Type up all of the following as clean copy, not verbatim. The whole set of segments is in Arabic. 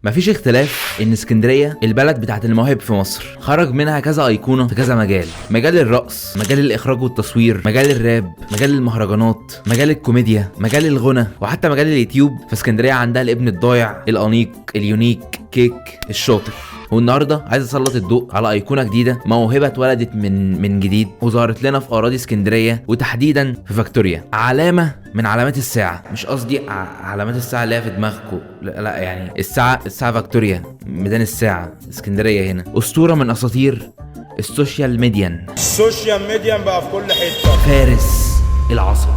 مفيش اختلاف ان اسكندريه البلد بتاعت المواهب في مصر، خرج منها كذا ايقونه في كذا مجال: مجال الرقص، مجال الاخراج والتصوير، مجال الراب، مجال المهرجانات، مجال الكوميديا، مجال الغنى، وحتى مجال اليوتيوب. فاسكندريه عندها الابن الضايع، الانيق، اليونيك، كيك، الشاطر. والنهارده عايز اسلط الضوء على ايقونه جديده، موهبه اتولدت من جديد وظهرت لنا في اراضي اسكندريه وتحديدا في فاكتوريا. علامه من علامات الساعه، مش قصدي علامات الساعه اللي هي في دماغكم، لا يعني الساعه فاكتوريا، ميدان الساعه اسكندريه. هنا اسطوره من اساطير السوشيال ميديا بقى في كل حته، فارس العصب.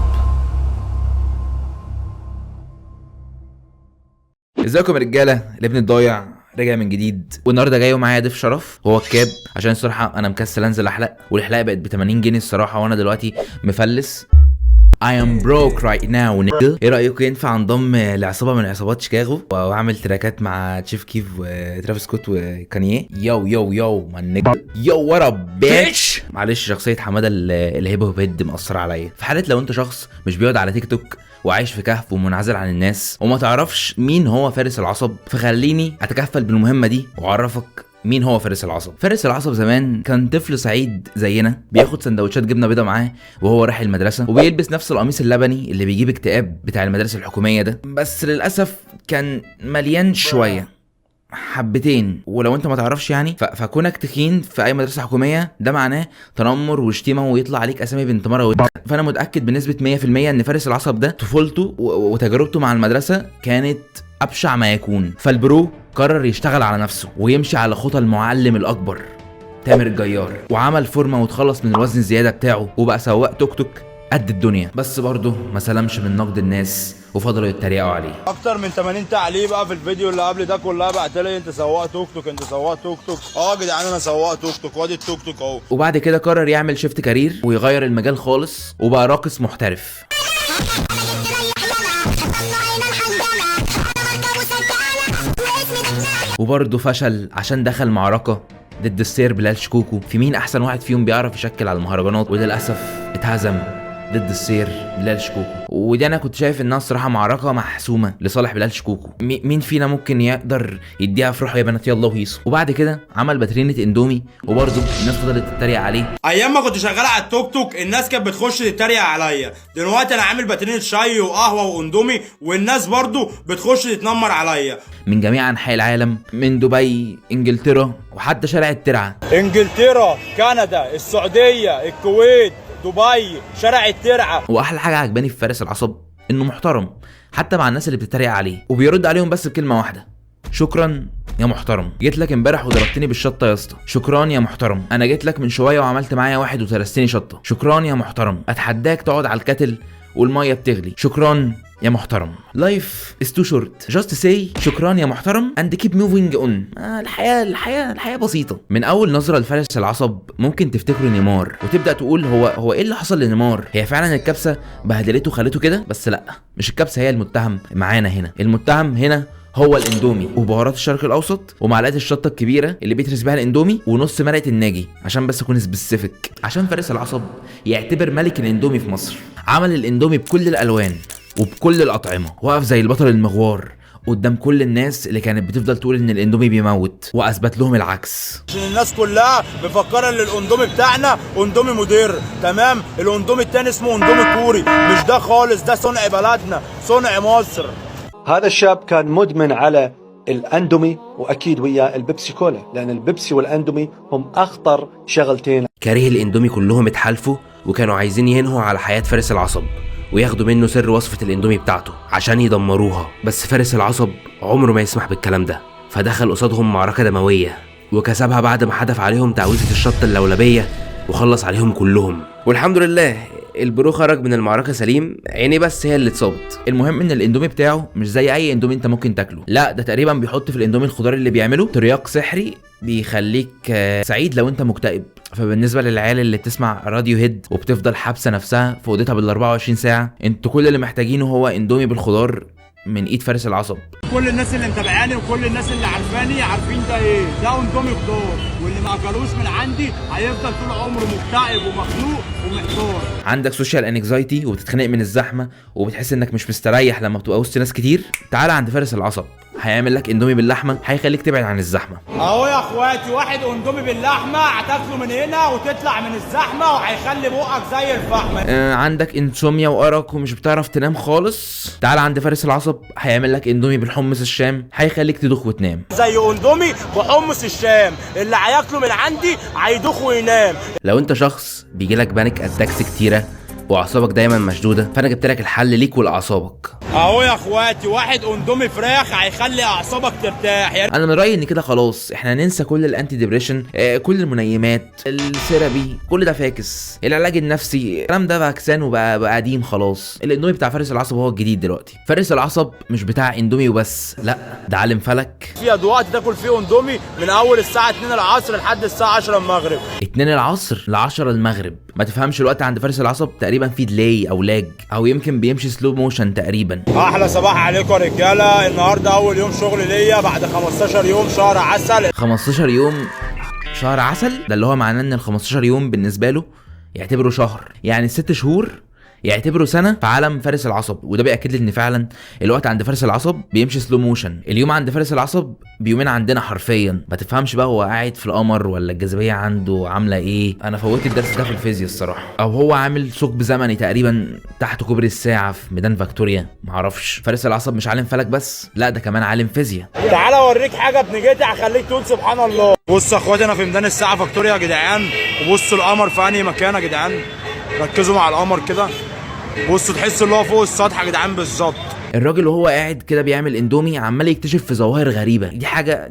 ازيكم يا رجاله؟ الابن الضايع رجع من جديد، والنهارده جاي ومعايا ضيف شرف وهو الكاب، عشان الصراحه انا مكسل انزل احلق، والحلاقه بقت ب 80 جنيه الصراحه، وانا دلوقتي مفلس. I am broke right now nigga. ايه رايكم ينفع انضم لعصابه من عصابات شيكاغو واعمل تراكات مع تشيف كيف وترافيس سكوت وكانيه؟ يو من يو وات اب بيتش. معلش شخصيه حماده الهيب هوب هيد مأثر عليا. في حاله لو انت شخص مش بيقعد على تيك توك وعايش في كهف ومنعزل عن الناس وما تعرفش مين هو فارس العصب، فخليني اتكفل بالمهمه دي واعرفك مين هو فارس العصب. فارس العصب زمان كان طفل سعيد زينا، بياخد سندوتشات جبنه بيضه معاه وهو رايح المدرسه، وبيلبس نفس القميص اللبني اللي بيجيب اكتئاب بتاع المدارس الحكوميه ده، بس للاسف كان مليان شويه حبتين. ولو انت ما تعرفش يعني فكونك تخين في اي مدرسه حكوميه ده معناه تنمر وشتيمه ويطلع عليك اسامي بنت مره فانا متاكد بنسبه 100% ان فارس العصب ده طفولته وتجربته مع المدرسه كانت ابشع ما يكون. فالبرو قرر يشتغل على نفسه ويمشي على خطى المعلم الاكبر تامر الجيار، وعمل فورمه وتخلص من الوزن الزياده بتاعه وبقى سواق توك توك قد الدنيا. بس برضه ما سلمش من نقد الناس وفضلوا يتريقوا عليه. اكتر من 80 تعليق بقى في الفيديو اللي قبل ده كلها بعت لي انت سواق توك توك، انت سواق توك توك. يا جدعان انا سواق توك توك، وادي التوك توك اهو. وبعد كده قرر يعمل شيفت كارير ويغير المجال خالص وبقى راقص محترف. وبرضه فشل عشان دخل معركة ضد السير بلال شكوكو في مين احسن واحد فيهم بيعرف يشكل على المهرجانات، وللاسف اتهزم ضد السير بلال شكوكو. ودي انا كنت شايف انها الصراحه معركه محسومه لصالح بلال شكوكو. مين فينا ممكن يقدر يديها في روحه يا بنات يلا وهيصوا. وبعد كده عمل باترينه اندومي وبرضه الناس فضلت تتريق عليه. ايام ما كنت شغال على التوك توك الناس كانت بتخش تتريق عليا، دلوقتي انا عامل باترينه شاي وقهوه واندومي والناس برضه بتخش تتنمر عليا من جميع انحاء العالم، من دبي، انجلترا، وحتى شارع الترعه. انجلترا، كندا، السعوديه، الكويت، دبي، شارع الترعه. واحلى حاجه عجباني في فارس العصب انه محترم حتى مع الناس اللي بتتريق عليه، وبيرد عليهم بس بكلمه واحده: شكرا يا محترم. جيت لك امبارح وضربتني بالشطه يا اسطى، شكرا يا محترم. انا جيت لك من شويه وعملت معايا واحد وترستني شطه، شكرا يا محترم. اتحداك تقعد على الكتل والميه بتغلي، شكرا يا محترم. Life is too short just say شكرا يا محترم and keep moving on. الحياة بسيطة. من أول نظرة لفارس العصب ممكن تفتكروا نيمار وتبدأ تقول هو إيه اللي حصل لنيمار؟ هي فعلا الكبسة بهدلته خلته كده؟ بس لأ، مش الكبسة هي المتهم معانا هنا. المتهم هنا هو الاندومي وبهارات الشرق الاوسط ومعلقه الشطه الكبيره اللي بيترس بيها الاندومي ونص مرقه الناجي، عشان بس اكون سبيسيفيك. عشان فارس العصب يعتبر ملك الاندومي في مصر. عمل الاندومي بكل الالوان وبكل الاطعمه، وقف زي البطل المغوار قدام كل الناس اللي كانت بتفضل تقول ان الاندومي بيموت، واثبت لهم العكس. عشان الناس كلها مفكره ان الاندومي بتاعنا اندومي مدير، تمام؟ الاندومي التاني اسمه اندومي كوري، مش ده خالص، ده صنع بلدنا، صنع مصر. هذا الشاب كان مدمن على الاندومي واكيد وياه البيبسي كولا، لان البيبسي والاندومي هم اخطر شغلتين. كاره الاندومي كلهم اتحالفوا وكانوا عايزين ينهوا على حياه فارس العصب وياخدوا منه سر وصفة الاندومي بتاعته عشان يدمروها. بس فارس العصب عمره ما يسمح بالكلام ده، فدخل قصادهم معركة دموية وكسبها بعد ما حدف عليهم تعويذة الشطة اللولبية وخلص عليهم كلهم. والحمد لله البرو خرج من المعركة سليم، عيني بس هي اللي اتصابت. المهم ان الاندومي بتاعه مش زي اي اندومي انت ممكن تاكله، لا ده تقريبا بيحط في الاندومي الخضار اللي بيعمله ترياق سحري بيخليك سعيد لو انت مكتئب. فبالنسبه للعيال اللي بتسمع راديو هيد وبتفضل حابسه نفسها في اوضتها بال 24 ساعه، انتوا كل اللي محتاجينه هو اندومي بالخضار من ايد فارس العصب. كل الناس اللي متابعاني وكل الناس اللي عارفاني عارفين ده ايه، ده اندومي خضار، واللي ما اكلوش من عندي هيفضل طول عمره مكتئب ومخنوق ومحتار. عندك سوشيال انكزايتي وبتتخنق من الزحمه وبتحس انك مش مستريح لما بتبقى وسط ناس كتير، تعال عند فارس العصب هيعمل لك اندومي باللحمه هيخليك تبعد عن الزحمه. اهو يا اخواتي واحد اندومي باللحمه هتاكله من هنا وتطلع من الزحمه وهيخلي بقك زي الفحم. عندك انسوميا وارق ومش بتعرف تنام خالص، تعال عند فارس العصب هيعمل لك اندومي بالحمص الشام هيخليك تدوخ وتنام. زي اندومي بحمص الشام اللي هياكله من عندي هيدوخ وينام. لو انت شخص بيجيلك بانيك اتاكس كتيره واعصابك دايما مشدوده، فانا جبت لك الحل ليك ولاعصابك. اهو يا اخواتي واحد اندومي فراخ هيخلي اعصابك ترتاح. انا من رايي ان كده خلاص احنا ننسى كل الانتي ديبريشن، كل المنيمات، الثيرابي، كل ده فاكس، العلاج النفسي الكلام ده فاكسان وبقى قديم خلاص. الاندومي بتاع فارس العصب هو الجديد دلوقتي. فارس العصب مش بتاع اندومي وبس، لا ده عالم فلك. في وقت تاكل فيه اندومي من اول الساعه 2 العصر لحد الساعه 10 المغرب. 2 العصر ل 10 المغرب. ما تفهمش الوقت عند فارس العصب تقريبا في ديلي او لاج، او يمكن بيمشي سلو موشن تقريبا. احلى صباح عليكم يا رجاله. النهارده اول يوم شغل ليا بعد 15 يوم شهر عسل. 15 يوم شهر عسل، ده اللي هو معناه ان ال 15 يوم بالنسبه له يعتبره شهر، يعني 6 شهور يعتبروا سنه في عالم فارس العصب. وده بياكد لي ان فعلا الوقت عند فارس العصب بيمشي سلو موشن. اليوم عند فارس العصب بيومين عندنا حرفيا. ما تفهمش بقى هو قاعد في القمر ولا الجاذبيه عنده عامله ايه. انا فوتت الدرس ده في الفيزياء الصراحه، او هو عامل ثقب زمني تقريبا تحت كوبري الساعه في ميدان فاكتوريا، معرفش. فارس العصب مش عالم فلك بس، لا ده كمان عالم فيزياء. تعالى اوريك حاجه بنجيتي هخليك تقول سبحان الله. بص يا اخواتي انا في ميدان الساعه فاكتوريا يا جدعان، وبصوا القمر في انهي مكان يا جدعان. ركزوا مع القمر كده، بصوا تحس اللي هو فوق السطح يا جدعان بالظبط. الراجل وهو قاعد كده بيعمل اندومي عمال يكتشف في ظواهر غريبه. دي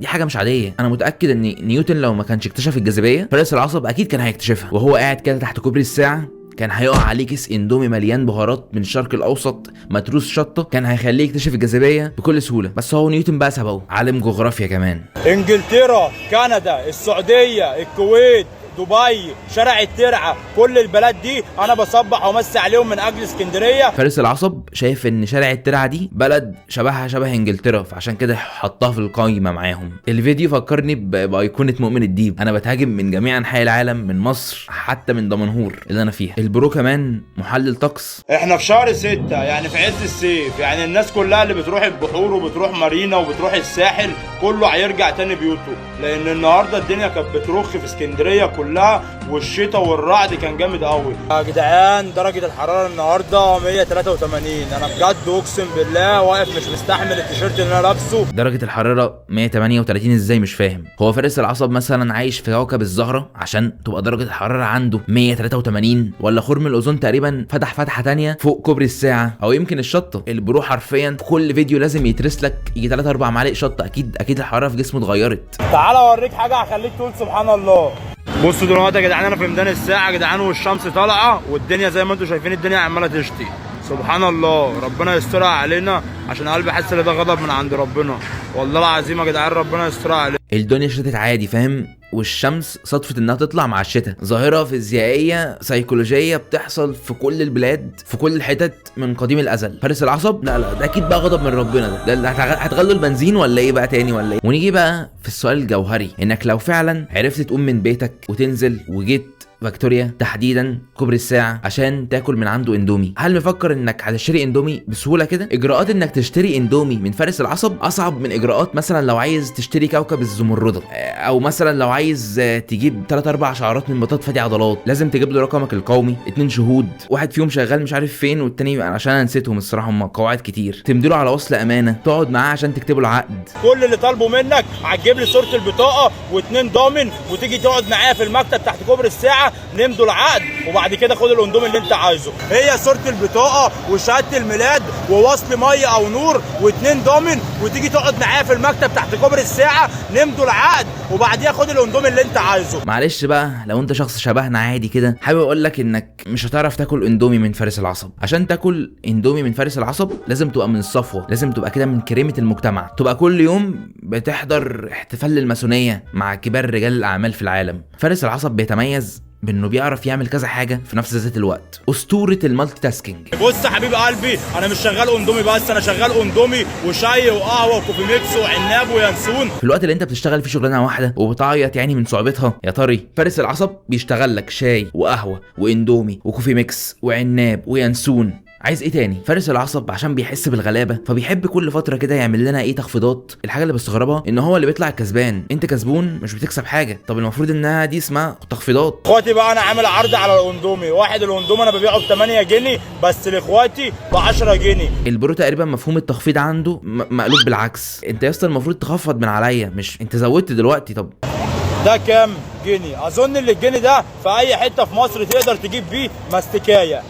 حاجه مش عاديه. انا متاكد ان نيوتن لو ما كانش اكتشف الجاذبيه فارس العصب اكيد كان هيكتشفها. وهو قاعد كده تحت كوبري الساعه كان هيقع عليه كيس اندومي مليان بهارات من الشرق الاوسط متروس شطه، كان هيخليه يكتشف الجاذبيه بكل سهوله. بس هو نيوتن بقى سبقه، عالم جغرافيا كمان. انجلترا، كندا، السعوديه، الكويت، دبي، شارع الترعه، كل البلاد دي انا بصبح وامسي عليهم من اجل اسكندريه. فارس العصب شايف ان شارع الترعه دي بلد شبه انجلترا، فعشان كده حطها في القايمه معاهم. الفيديو فكرني بايقونه مؤمن الديب. انا بتهاجم من جميع انحاء العالم، من مصر حتى من دمنهور اللي انا فيها. البرو كمان محلل طقس. احنا في شهر 6 يعني في عز الصيف، يعني الناس كلها اللي بتروح البحور وبتروح مارينا وبتروح الساحل كله هيرجع تاني بيوته، لان النهارده الدنيا كانت بترخ في اسكندريه كلها، والشتاء والرعد كان جامد قوي يا جدعان. درجه الحراره النهارده 183. انا بجد اقسم بالله واقف مش مستحمل التيشيرت اللي انا لابسه. درجه الحراره 138 ازاي؟ مش فاهم. هو فارس العصب مثلا عايش في كوكب الزهره عشان تبقى درجه الحراره عنده 183، ولا خرم الاوزون تقريبا فتح فتحه تانية فوق كوبري الساعه، او يمكن الشطه. البرو حرفيا في كل فيديو لازم يترس لك يجي 3 4 معالق شطه. اكيد الحراره في جسمه اتغيرت. تعالى اوريك حاجه هخليك تقول سبحان الله. بصوا دلوقتي يا جدعان انا في ميدان الساعه يا جدعان، والشمس طالعه والدنيا زي ما انتم شايفين الدنيا عماله تشتي. سبحان الله، ربنا يسترها علينا عشان قلبي حاسس ان ده غضب من عند ربنا. والله العظيم يا جدعان ربنا يسترها علينا. الدنيا شتت عادي فاهم، والشمس صدفت انها تطلع مع الشتاء. ظاهره فيزيائيه سيكولوجيه بتحصل في كل البلاد في كل الحتت من قديم الازل. فارس العصب لا ده اكيد بقى غضب من ربنا. ده هتغلوا البنزين ولا ايه بقى تاني ولا ايه؟ ونيجي بقى في السؤال الجوهري، انك لو فعلا عرفت تقوم من بيتك وتنزل وجيت فاكتوريا تحديدا كوبري الساعه عشان تاكل من عنده اندومي، هل مفكر انك هتشتري اندومي بسهوله كده؟ اجراءات انك تشتري اندومي من فارس العصب اصعب من اجراءات مثلا لو عايز تشتري كوكب الزمرده، او مثلا لو عايز تجيب 3 4 شعرات من بطاط فادي عضلات. لازم تجيب له رقمك القومي، 2 شهود، واحد فيهم شغال مش عارف فين والتاني عشان انا نسيتهم الصراحه، هم قواعد كتير. تمديله على وصل امانه، تقعد معاه عشان تكتب له عقد. كل اللي طالبه منك هتجيب لي صوره البطاقه و2 ضامن، وتيجي تقعد معايا في المكتب تحت كوبري الساعه نمضوا العقد، وبعد كده خد الاندومي اللي انت عايزه. هي صوره البطاقه وشهاده الميلاد ووصل ميه او نور و2 ضامن، وتيجي تقعد معايا في المكتب تحت كوبري الساعه نمضوا العقد، وبعديها خد الاندومي اللي انت عايزه. معلش بقى لو انت شخص شبهنا عادي كده، حابب اقول لك انك مش هتعرف تاكل اندومي من فارس العصب. عشان تاكل اندومي من فارس العصب لازم تبقى من الصفوه، لازم تبقى كده من كريمه المجتمع، تبقى كل يوم بتحضر احتفال الماسونيه مع كبار رجال الاعمال في العالم. فارس العصب بيتميز بانه بيعرف يعمل كذا حاجه في نفس ذات الوقت، اسطوره المالتي تاسكينج. بص يا حبيب قلبي، انا مش شغال اندومي بس، انا شغال اندومي وشاي وقهوه وكوفي ميكس وعناب وينسون. في الوقت اللي انت بتشتغل فيه شغلانه واحده وبتعيط يعني من صعوبتها يا طري، فارس العصب بيشتغل لك شاي وقهوه واندومي وكوفي ميكس وعناب وينسون عايز ايه تاني؟ فارس العصب عشان بيحس بالغلابه فبيحب كل فتره كده يعمل لنا ايه تخفيضات. الحاجه اللي بستغربها ان هو اللي بيطلع كسبان، انت كسبون مش بتكسب حاجه. طب المفروض انها دي اسمها تخفيضات. اخواتي بقى انا عامل عرض على الاندومي، واحد الاندومي انا ببيعه ب 8 جنيه بس لاخواتي ب 10 جنيه. البرو تقريبا مفهوم التخفيض عنده مقلوب بالعكس. انت يا اسطى المفروض تخفض من عليا، مش انت زودت دلوقتي. طب ده كام جنيه؟ اظن ان الجنيه ده في اي حته في مصر تقدر تجيب بيه مستكايه.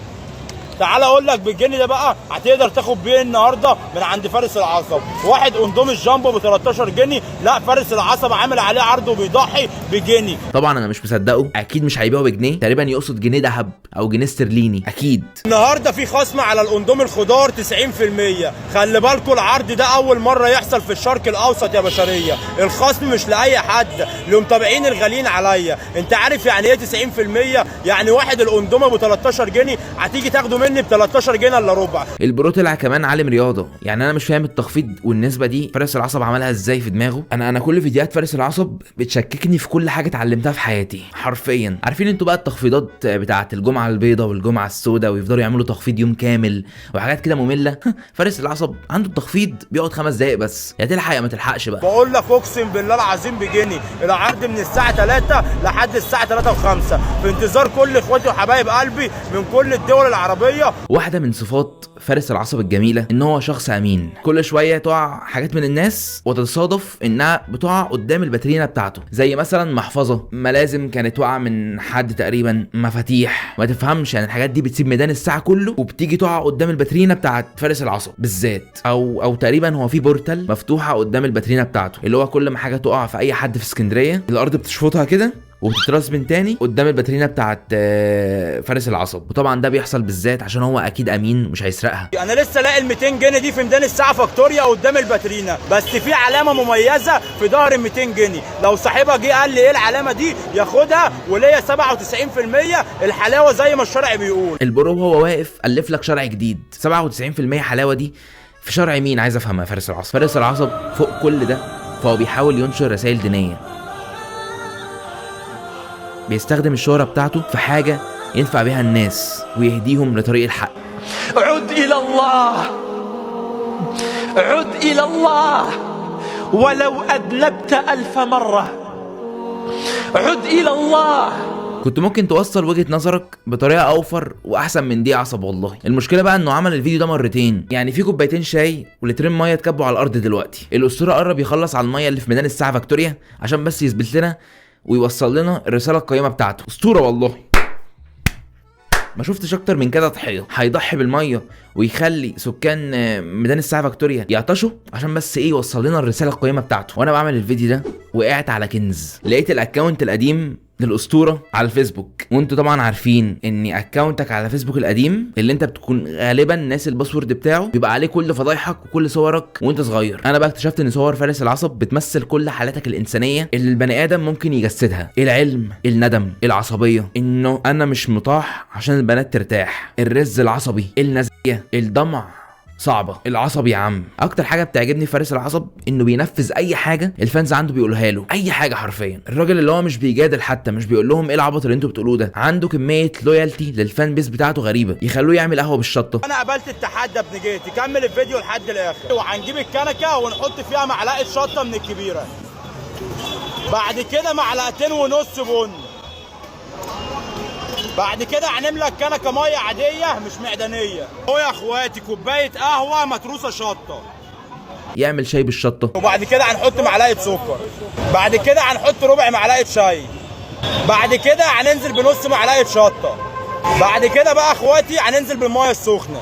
تعال اقول لك بالجنيه ده بقى هتقدر تاخد بيه النهارده من عند فارس العصب واحد اندومي الجامبو ب 13 جنيه. لا فارس العصب عامل عليه عرض وبيضحي بجنيه. طبعا انا مش مصدقه، اكيد مش هيبيعه بجنيه، تقريبا يقصد جنيه دهب او جنيه استرليني اكيد. النهارده في خصم على الاندومي الخضار 90%. خلي بالكم العرض ده اول مره يحصل في الشرق الاوسط يا بشريه. الخصم مش لاي حد، لمتابعين الغاليين عليا. انت عارف يعني ايه 90%؟ يعني واحد الاندومي ب 13 جنيه هتيجي تاخده مني ب 13 جنيه الا ربع. البرو طلع كمان عالم رياضه، يعني انا مش فاهم التخفيض والنسبه دي فارس العصب عملها ازاي في دماغه. انا كل فيديوهات فارس العصب بتشككني في كل حاجه اتعلمتها في حياتي حرفيا. عارفين انتوا بقى التخفيضات بتاعه الجمعه البيضاء والجمعه السوداء ويفضلوا يعملوا تخفيض يوم كامل وحاجات كده ممله؟ فارس العصب عنده التخفيض بيقعد 5 دقايق بس، يا تلحق يا ما تلحقش بقى. بقول لك اقسم بالله العظيم بجنيه. العرض من الساعه 3 لحد الساعه 3 و5 في انتظار كل اخواتي وحبايب قلبي من كل الدول العربيه. واحده من صفات فارس العصب الجميله ان هو شخص امين. كل شويه تقع حاجات من الناس وتتصادف انها بتقع قدام الباترينا بتاعته، زي مثلا محفظه ملازم كانت واقعه من حد تقريبا، مفاتيح، ما تفهمش يعني الحاجات دي بتسيب ميدان الساعه كله وبتيجي تقع قدام الباترينا بتاعت فارس العصب بالذات. او تقريبا هو في بورتال مفتوحه قدام الباترينا بتاعته، اللي هو كل ما حاجه تقع في اي حد في اسكندريه الارض بتشفطها كده وبتتراس من تاني قدام الباترينا بتاعت فارس العصب. وطبعا ده بيحصل بالذات عشان هو اكيد امين مش هيسرقها. انا لسه لاقي ال 200 جنيه دي في ميدان الساعه فاكتوريا قدام الباترينا، بس في علامه مميزه في ظهر ال 200 جنيه. لو صاحبها جه قال لي ايه العلامه دي ياخدها وليا 97% الحلاوه زي ما الشرع بيقول. البرو وهو واقف الف لك شرع جديد. 97% حلاوه دي في شرع مين؟ عايز افهمها. فارس العصب. فارس العصب فوق كل ده فهو بيحاول ينشر رسائل دينيه، بيستخدم الشهرة بتاعته في حاجة ينفع بيها الناس ويهديهم لطريق الحق. عد إلى الله، عد إلى الله ولو أذنبت 1000 مرة. عد إلى الله. كنت ممكن توصل وجهة نظرك بطريقة أوفر وأحسن من دي عصب والله. المشكلة بقى إنه عمل الفيديو ده مرتين، يعني في كوبايتين شاي ولترين مية اتكبوا على الأرض دلوقتي. الأسطورة قرب يخلص على المية اللي في ميدان الساعة فاكتوريا عشان بس يثبت لنا ويوصل لنا الرسالة القيمة بتاعته. أسطورة والله، ما شفتش اكتر من كده تضحيه. هيضحي بالميه ويخلي سكان ميدان الساعه فاكتوريا يعطشوا عشان بس ايه يوصل لنا الرساله القيمه بتاعته. وانا بعمل الفيديو ده وقعت على كنز، لقيت الاكونت القديم للاسطوره على الفيسبوك. وانتوا طبعا عارفين ان اكونتك على فيسبوك القديم اللي انت بتكون غالبا ناس الباسورد بتاعه بيبقى عليه كل فضايحك وكل صورك وانت صغير. انا بقى اكتشفت ان صور فارس العصب بتمثل كل حالاتك الانسانيه اللي البني ادم ممكن يجسدها: العلم، الندم، العصبيه، انه انا مش مطاح عشان البنات ترتاح، الرز العصبي، النزيه، الضمع صعبه، العصب يا عم. اكتر حاجه بتعجبني في فارس العصب انه بينفذ اي حاجه الفانز عنده بيقولها له، اي حاجه حرفيا. الراجل اللي هو مش بيجادل حتى، مش بيقول لهم ايه العبط اللي انتوا بتقولوه ده، عنده كميه لويالتي للفان بيس بتاعته غريبه يخلوه يعمل قهوه بالشطه. انا قبلت التحدي يا ابن جيتي. كمل الفيديو لحد الاخر وهنجيب الكنكه ونحط فيها معلقه شطه من الكبيره، بعد كده معلقتين ونص بن، بعد كده هنملى الكنكه ميه عاديه مش معدنيه. اهو يا اخواتي كوبايه قهوه متروسه شطه، يعمل شاي بالشطه. وبعد كده هنحط معلقه سكر، بعد كده هنحط ربع معلقه شاي، بعد كده هننزل بنص معلقه شطه، بعد كده بقى اخواتي هننزل بالميه السخنه،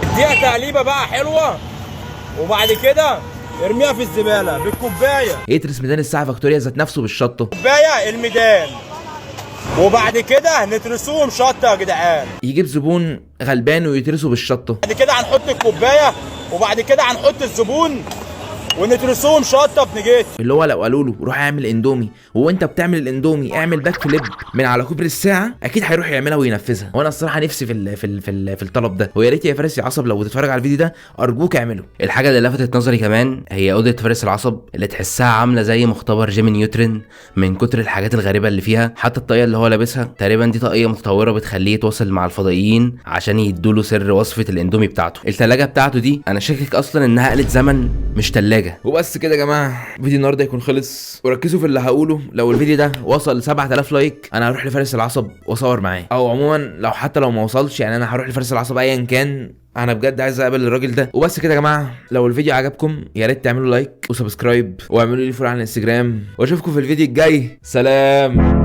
اديها تقليبه بقى حلوه، وبعد كده ارميها في الزباله بالكوبايه. يترس ميدان الساعه فاكتوريا ذات نفسه بالشطه، كوبايه الميدان، وبعد كده نترسوهم شطه يا جدعان. يجيب زبون غلبان ويترسه بالشطه. بعد كده هنحط الكوبايه، وبعد كده هنحط الزبون، ونترسوهم شطه بنجيت. اللي هو لو قالوا له روح اعمل اندومي وانت بتعمل الاندومي اعمل باك فليب من على كوبري الساعه، اكيد هيروح يعملها وينفذها. وانا الصراحه نفسي في الطلب ده، ويا ريت يا فارس يا عصب لو بتتفرج على الفيديو ده ارجوك اعمله. الحاجه اللي لفتت نظري كمان هي اوضه فارس العصب اللي تحسها عامله زي مختبر جيمي نيوترون من كتر الحاجات الغريبه اللي فيها. حتى الطاقيه اللي هو لابسها تقريبا دي طاقيه متطوره بتخليه يتواصل مع الفضائيين عشان يدوله سر وصفه الاندومي بتاعته. الثلاجه بتاعته دي انا شاكك اصلا انها آلة زمن مش ثلاجه. وبس كده يا جماعه، فيديو النهارده يكون خلص، وركزوا في اللي هقوله. لو الفيديو ده وصل ل 7000 لايك انا هروح لفارس العصب واصور معاه، او عموما لو حتى لو ما وصلش يعني انا هروح لفارس العصب ايا كان. انا بجد عايز اقابل الراجل ده. وبس كده يا جماعه، لو الفيديو عجبكم يا ريت تعملوا لايك وسبسكرايب واعملوا لي فولو على الانستجرام، واشوفكم في الفيديو الجاي. سلام.